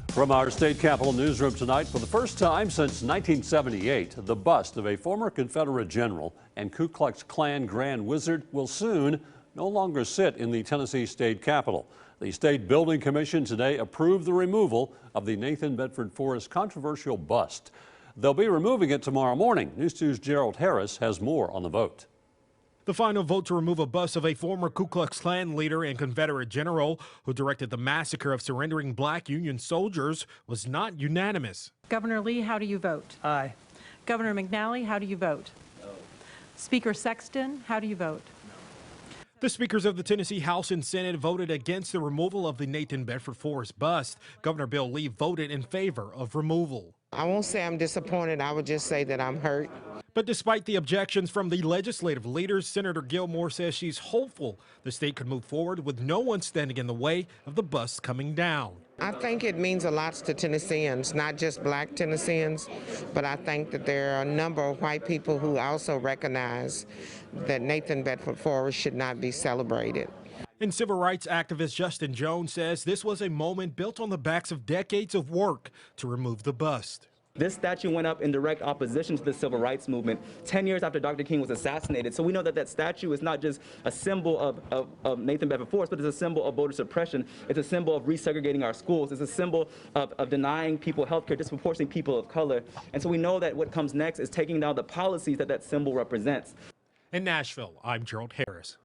From our state capitol newsroom tonight, for the first time since 1978, the bust of a former Confederate general and Ku Klux Klan Grand Wizard will soon no longer sit in the Tennessee state capitol. The State Building Commission today approved the removal of the Nathan Bedford Forrest controversial bust. They'll be removing it tomorrow morning. News 2's Gerald Harris has more on the vote. The final vote to remove a bust of a former Ku Klux Klan leader and Confederate general who directed the massacre of surrendering black Union soldiers was not unanimous. Governor Lee, how do you vote? Aye. Governor McNally, how do you vote? No. Speaker Sexton, how do you vote? The speakers of the Tennessee House and Senate voted against the removal of the Nathan Bedford Forrest bust. Governor Bill Lee voted in favor of removal. I won't say I'm disappointed. I would just say that I'm hurt. But despite the objections from the legislative leaders, Senator Gilmore says she's hopeful the state could move forward with no one standing in the way of the bust coming down. I think it means a lot to Tennesseans, not just black Tennesseans, but I think that there are a number of white people who also recognize that Nathan Bedford Forrest should not be celebrated. And civil rights activist Justin Jones says this was a moment built on the backs of decades of work to remove the bust. This statue went up in direct opposition to the civil rights movement 10 years after Dr. King was assassinated. So we know that that statue is not just a symbol of Nathan Bedford Forrest, but it's a symbol of voter suppression. It's a symbol of resegregating our schools. It's a symbol of denying people health care, disproportionately people of color. And so we know that what comes next is taking down the policies that that symbol represents. In Nashville, I'm Gerald Harris.